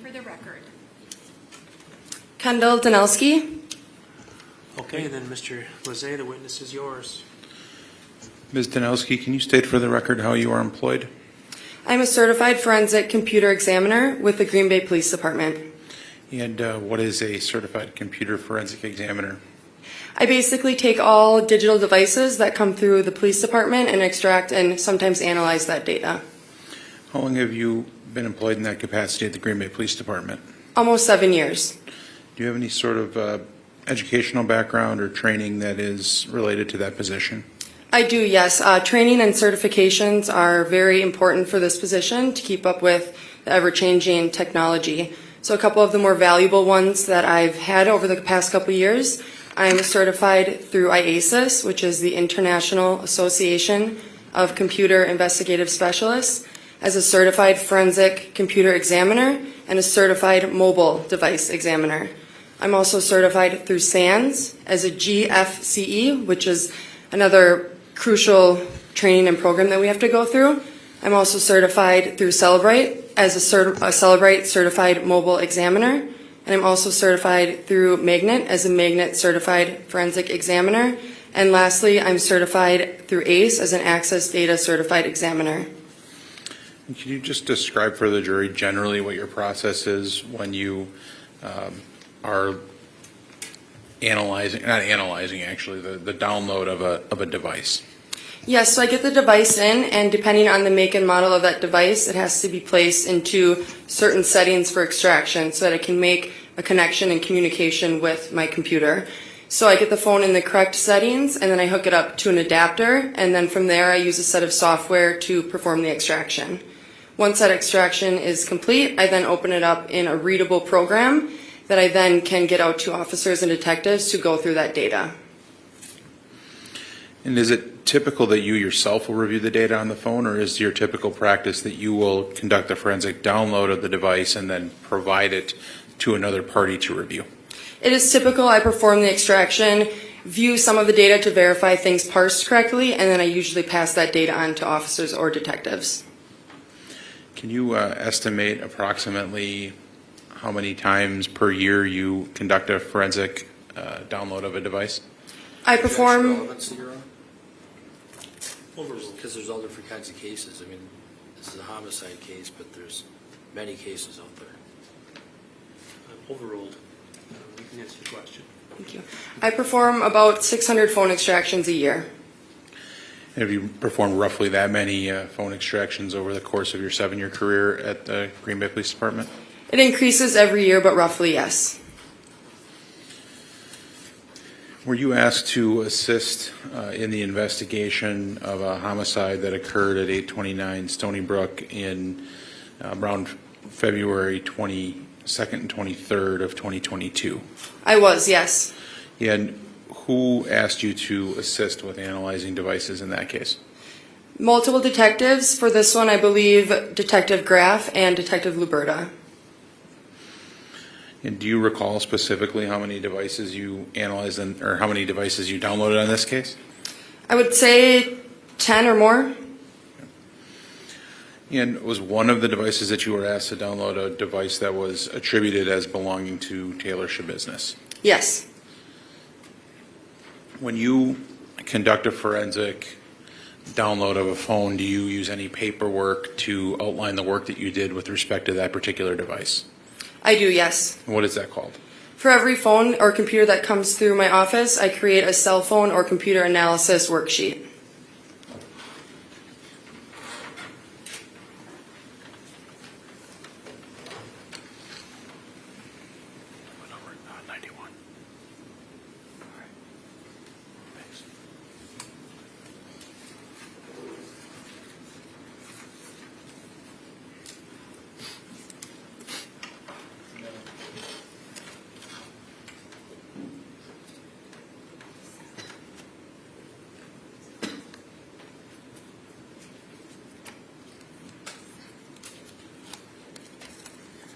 for the record. Kendall Danelski. Okay, then, Mr. Lizzie, the witness is yours. Ms. Danowski, can you state for the record how you are employed? I'm a certified forensic computer examiner with the Green Bay Police Department. And what is a certified computer forensic examiner? I basically take all digital devices that come through the police department and extract and sometimes analyze that data. How long have you been employed in that capacity at the Green Bay Police Department? Almost 7 years. Do you have any sort of educational background or training that is related to that position? I do, yes. Training and certifications are very important for this position to keep up with the ever-changing technology. So a couple of the more valuable ones that I've had over the past couple of years, I'm certified through IASIS, which is the International Association of Computer Investigative Specialists, as a certified forensic computer examiner and a certified mobile device examiner. I'm also certified through SANS as a GFCE, which is another crucial training and program that we have to go through. I'm also certified through Celebrate as a Celebrate certified mobile examiner, and I'm also certified through Magnet as a Magnet certified forensic examiner. And lastly, I'm certified through ACE as an Access Data certified examiner. And can you just describe for the jury generally what your process is when you are not analyzing actually, the download of a device? Yes, so I get the device in, and depending on the make and model of that device, it has to be placed into certain settings for extraction so that it can make a connection and communication with my computer. So I get the phone in the correct settings, and then I hook it up to an adapter, and then from there I use a set of software to perform the extraction. Once that extraction is complete, I then open it up in a readable program that I then can get out to officers and detectives to go through that data. And is it typical that you yourself will review the data on the phone, or is your typical practice that you will conduct the forensic download of the device and then provide it to another party to review? It is typical. I perform the extraction, view some of the data to verify things parsed correctly, and then I usually pass that data on to officers or detectives. Can you estimate approximately how many times per year you conduct a forensic download of a device? I perform. Relevancy, Your Honor? Because there's all different kinds of cases. I mean, this is a homicide case, but there's many cases out there. Overruled. You can answer the question. Thank you. I perform about 600 phone extractions a year. Have you performed roughly that many phone extractions over the course of your 7-year career at the Green Bay Police Department? It increases every year, but roughly yes. Were you asked to assist in the investigation of a homicide that occurred at 829 Stony Brook in around February 22nd and 23rd of 2022? I was, yes. And who asked you to assist with analyzing devices in that case? Multiple detectives. For this one, I believe Detective Graff and Detective Luberta. And do you recall specifically how many devices you analyzed or how many devices you downloaded on this case? I would say 10 or more. And was one of the devices that you were asked to download a device that was attributed as belonging to Taylor Shabusiness? Yes. When you conduct a forensic download of a phone, do you use any paperwork to outline the work that you did with respect to that particular device? I do, yes. What is that called? For every phone or computer that comes through my office, I create a cell phone or computer analysis worksheet.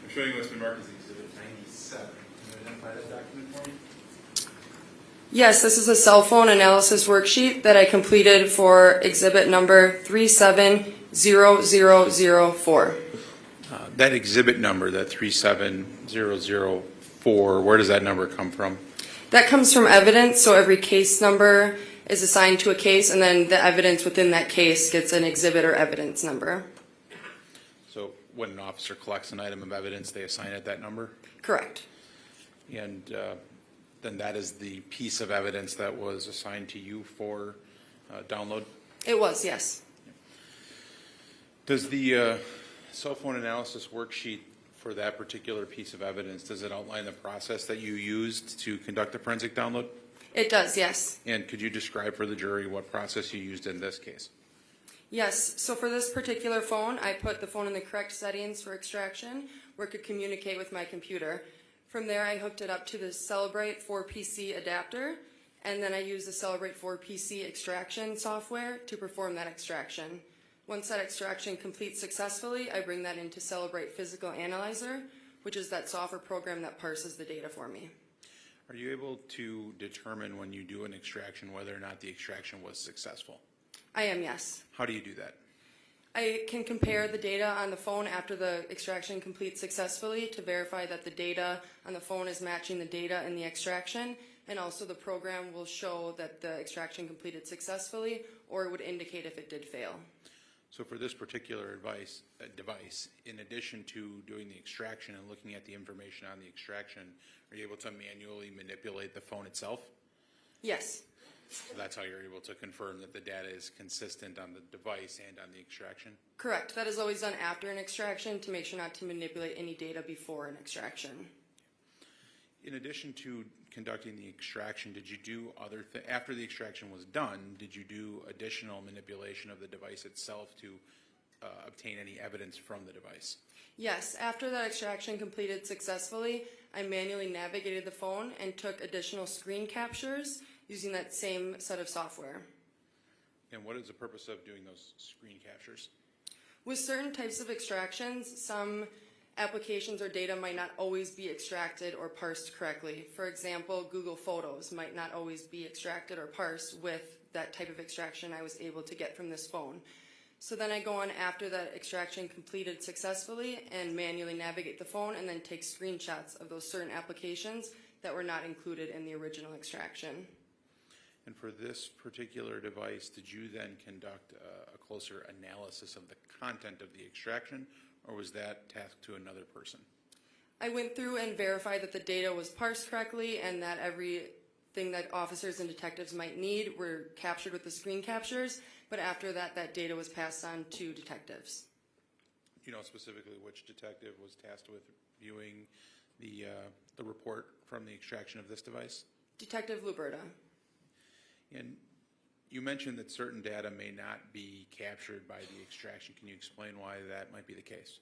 I'm showing you what's been marked as Exhibit 97. Can you identify that document for me? Yes, this is a cell phone analysis worksheet that I completed for exhibit number 370004. That exhibit number, that 37004, where does that number come from? That comes from evidence, so every case number is assigned to a case, and then the evidence within that case gets an exhibit or evidence number. So when an officer collects an item of evidence, they assign it that number? Correct. And then that is the piece of evidence that was assigned to you for download? It was, yes. Does the cell phone analysis worksheet for that particular piece of evidence, does it outline the process that you used to conduct the forensic download? It does, yes. And could you describe for the jury what process you used in this case? Yes, so for this particular phone, I put the phone in the correct settings for extraction where it could communicate with my computer. From there, I hooked it up to the Celebrate 4PC adapter, and then I used the Celebrate 4PC extraction software to perform that extraction. Once that extraction completes successfully, I bring that into Celebrate Physical Analyzer, which is that software program that parses the data for me. Are you able to determine when you do an extraction whether or not the extraction was successful? I am, yes. How do you do that? I can compare the data on the phone after the extraction completes successfully to verify that the data on the phone is matching the data in the extraction, and also the program will show that the extraction completed successfully, or it would indicate if it did fail. So for this particular device, in addition to doing the extraction and looking at the information on the extraction, are you able to manually manipulate the phone itself? Yes, So that's how you're able to confirm that the data is consistent on the device and on the extraction? correct. That is always done after an extraction to make sure not to manipulate any data before an extraction. In addition to conducting the extraction, did you do after the extraction was done, did you do additional manipulation of the device itself to obtain any evidence from the device? Yes, after that extraction completed successfully, I manually navigated the phone and took additional screen captures using that same set of software. And what is the purpose of doing those screen captures? With certain types of extractions, some applications or data might not always be extracted or parsed correctly. For example, Google Photos might not always be extracted or parsed with that type of extraction I was able to get from this phone. So then I go on after that extraction completed successfully and manually navigate the phone and then take screenshots of those certain applications that were not included in the original extraction. And for this particular device, did you then conduct a closer analysis of the content of the extraction, or was that tasked to another person? I went through and verified that the data was parsed correctly and that everything that officers and detectives might need were captured with the screen captures, but after that, that data was passed on to detectives. Do you know specifically which detective was tasked with viewing the report from the extraction of this device? Detective Luberta. And you mentioned that certain data may not be captured by the extraction. Can you explain why that might be the case?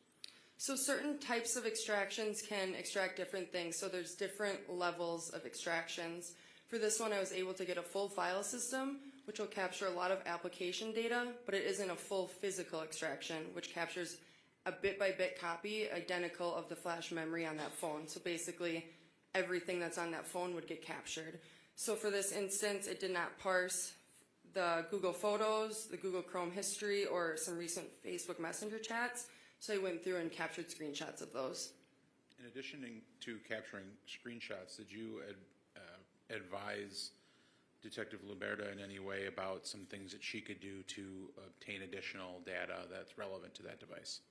So certain types of extractions can extract different things. So there's different levels of extractions. For this one, I was able to get a full file system, which will capture a lot of application data, but it isn't a full physical extraction, which captures a bit-by-bit copy identical of the flash memory on that phone. So basically, everything that's on that phone would get captured. So for this instance, it did not parse the Google Photos, the Google Chrome history, or some recent Facebook Messenger chats. So I went through and captured screenshots of those. In addition to capturing screenshots, did you advise Detective Luberta in any way about some things that she could do to obtain additional data that's relevant to that device?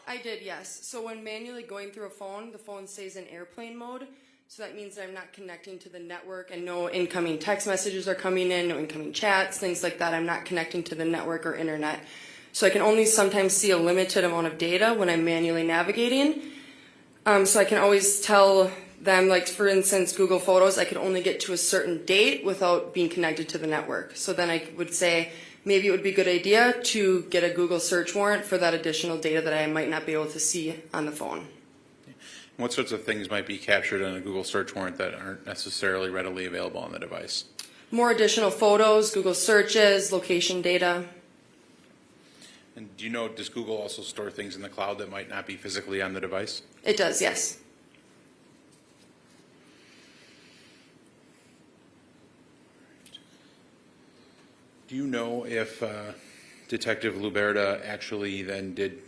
I did, yes. So when manually going through a phone, the phone stays in airplane mode. So that means that I'm not connecting to the network and no incoming text messages are coming in, no incoming chats, things like that. I'm not connecting to the network or internet. So I can only sometimes see a limited amount of data when I'm manually navigating. So I can always tell them, like for instance, Google Photos, I could only get to a certain date without being connected to the network. So then I would say maybe it would be a good idea to get a Google search warrant for that additional data that I might not be able to see on the phone. What sorts of things might be captured on a Google search warrant that aren't necessarily readily available on the device? More additional photos, Google searches, location data. And do you know, does Google also store things in the cloud that might not be physically on the device? It does, yes. Do you know if Detective Luberta actually then did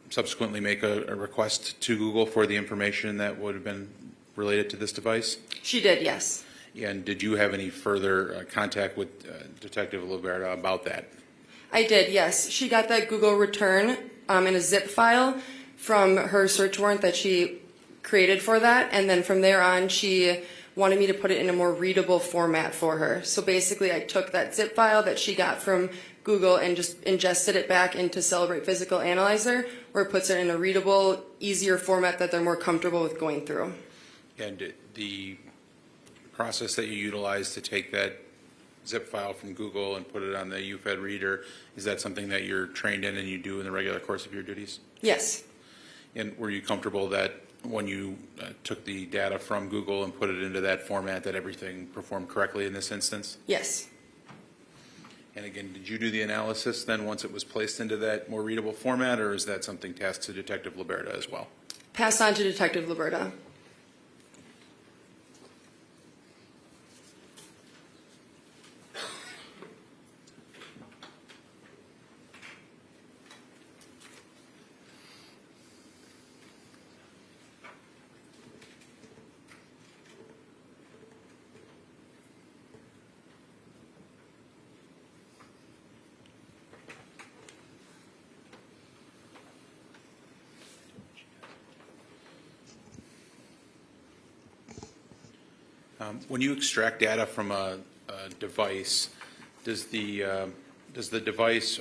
subsequently make a request to Google for the information that would have been related to this device? She did, yes. And did you have any further contact with Detective Liberta about that? I did, yes. She got that Google return in a zip file from her search warrant that she created for that, and then from there on, she wanted me to put it in a more readable format for her. So basically, I took that zip file that she got from Google and just ingested it back into Celebrate Physical Analyzer, where it puts it in a readable, easier format that they're more comfortable with going through. And the process that you utilized to take that zip file from Google and put it on the UFED reader, is that something that you're trained in and you do in the regular course of your duties? Yes, And were you comfortable that when you took the data from Google and put it into that format, that everything performed correctly in this instance? yes. And again, did you do the analysis then once it was placed into that more readable format, or is that something tasked to Detective Liberta as well? Passed on to Detective Liberta. When you extract data from a device, does the device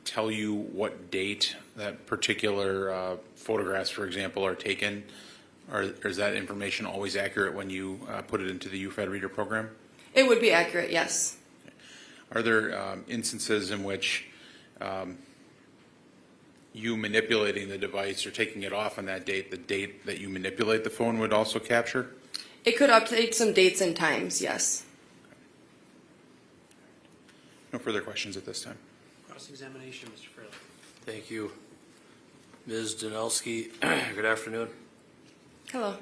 tell you what date that particular photographs, for example, are taken? Or is that information always accurate when you put it into the UFED reader program? It would be accurate, yes. Are there instances in which you manipulating the device or taking it off on that date, the date that you manipulate the phone would also capture? It could update some dates and times, yes. No further questions at this time. Cross-examination, Mr. Fairley. Thank you. Ms. Danelski, good afternoon. Hello.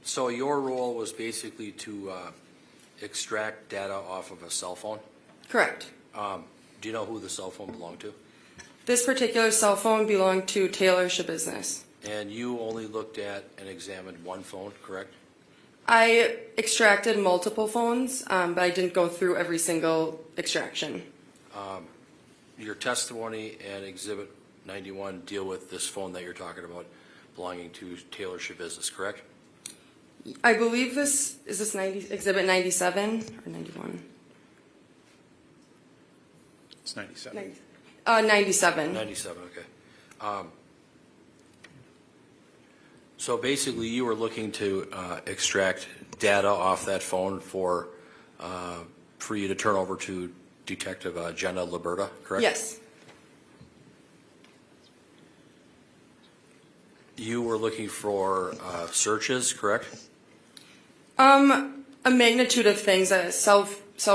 So your role was basically to extract data off of a cell phone. Correct. Do you know who the cell phone belonged to? This particular cell phone belonged to Taylor Shabusiness. And you only looked at and examined one phone, correct? I extracted multiple phones, but I didn't go through every single extraction. Your testimony and Exhibit 91 deal with this phone that you're talking about belonging to Taylor Shabusiness, correct? I believe this, is this Exhibit 97 or 91? It's 97. 97. 97, okay. So basically, you were looking to extract data off that phone for you to turn over to Detective Jenna Liberta, correct? Yes. You were looking for searches, correct? A magnitude of things, cell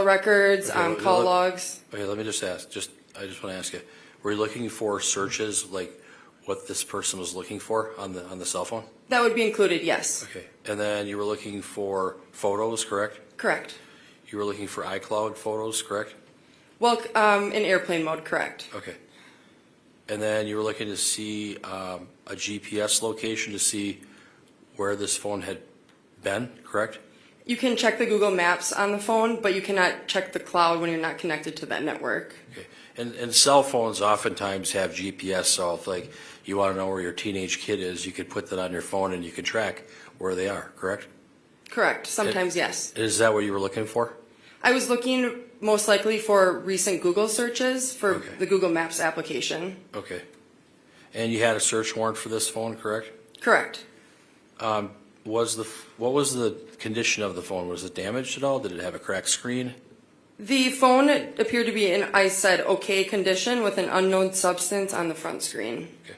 records, Okay, call look- logs. Okay, let me just ask, I just want to ask you, were you looking for searches, like what this person was looking for on the cell phone? That would be included, yes. Okay, and then you were looking for photos, correct? Correct. You were looking for iCloud photos, correct? Well, in airplane mode, correct. Okay. And then you were looking to see a GPS location to see where this phone had been, correct? You can check the Google Maps on the phone, but you cannot check the cloud when you're not connected to that network. Okay. And cell phones oftentimes have GPS, so if like you want to know where your teenage kid is, you could put that on your phone and you can track where they are, correct? Correct. Sometimes, yes. Is that what you were looking for? I was looking most likely for recent Google searches for Okay. the Google Maps application. Okay. And you had a search warrant for this phone, correct? Correct. What was the condition of the phone? Was it damaged at all? Did it have a cracked screen? The phone appeared to be in, I said, okay condition with an unknown substance on the front screen, Okay.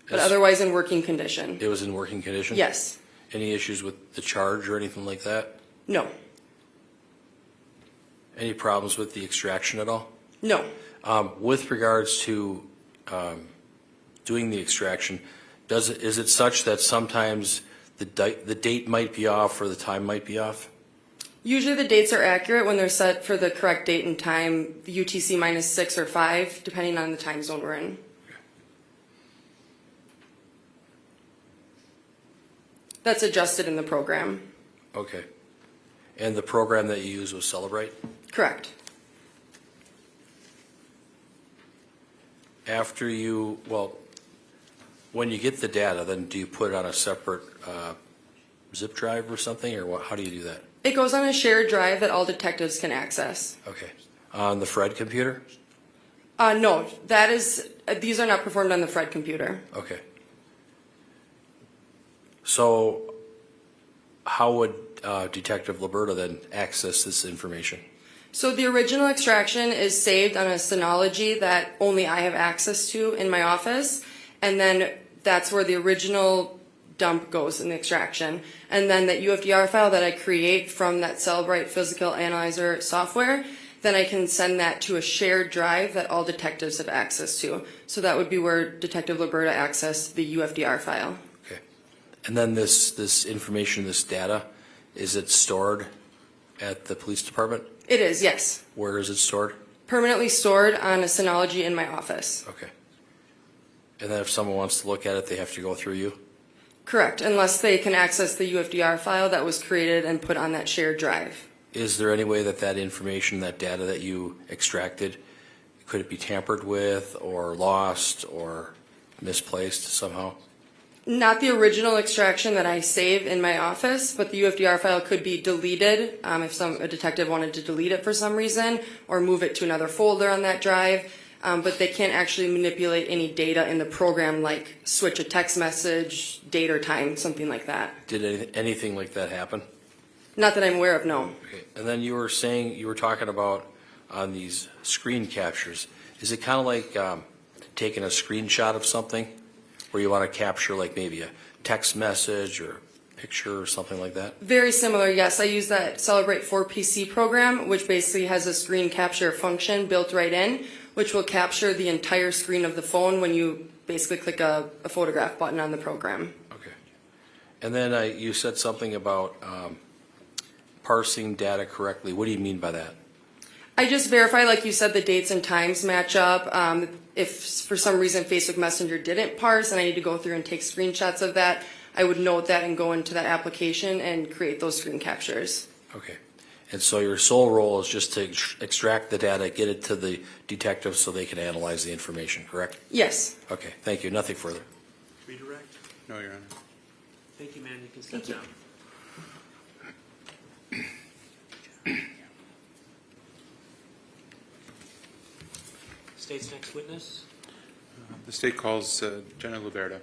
but otherwise in working condition. It was in working condition? Yes. Any issues with the charge or anything like that? No. Any problems with the extraction at all? No. With regards to doing the extraction, is it such that sometimes the date might be off or the time might be off? Usually the dates are accurate when they're set for the correct date and time, the UTC -6 or 5, depending on the time zone we're in. That's adjusted in the program. Okay. And the program that you use was Celebrate? Correct. After you, well, when you get the data, then do you put it on a separate zip drive or something, or what, how do you do that? It goes on a shared drive that all detectives can access. Okay. On the Fred computer? No, that is, these are not performed on the Fred computer. Okay. So how would Detective Liberta then access this information? So the original extraction is saved on a Synology that only I have access to in my office, and then that's where the original dump goes in the extraction. And then that UFDR file that I create from that Celebrite Physical Analyzer software, then I can send that to a shared drive that all detectives have access to. So that would be where Detective Liberta accessed the UFDR file. Okay. And then this information, this data, is it stored at the police department? It is, yes. Where is it stored? Permanently stored on a Synology in my office. Okay. And then if someone wants to look at it, they have to go through you? Correct, unless they can access the UFDR file that was created and put on that shared drive. Is there any way that that information, that data that you extracted, could it be tampered with or lost or misplaced somehow? Not the original extraction that I save in my office, but the UFDR file could be deleted if a detective wanted to delete it for some reason or move it to another folder on that drive. But they can't actually manipulate any data in the program, like switch a text message, date or time, something like that. Did anything like that happen? Not that I'm aware of, no. Okay. And then you were talking about on these screen captures. Is it kind of like taking a screenshot of something where you want to capture like maybe a text message or picture or something like that? Very similar, yes. I use that Celebrate 4 PC program, which basically has a screen capture function built right in, which will capture the entire screen of the phone when you basically click a photograph button on the program. Okay. And then you said something about parsing data correctly. What do you mean by that? I just verify, like you said, the dates and times match up. If for some reason Facebook Messenger didn't parse and I need to go through and take screenshots of that, I would note that and go into that application and create those screen captures. Okay. And so your sole role is just to extract the data, get it to the detective so they can analyze the information, correct? Yes. Okay, thank you. Nothing further. Redirect. No, Your Honor. Thank you, man. You can step Thank you. down. State's next witness. The state calls Jenna Luberta.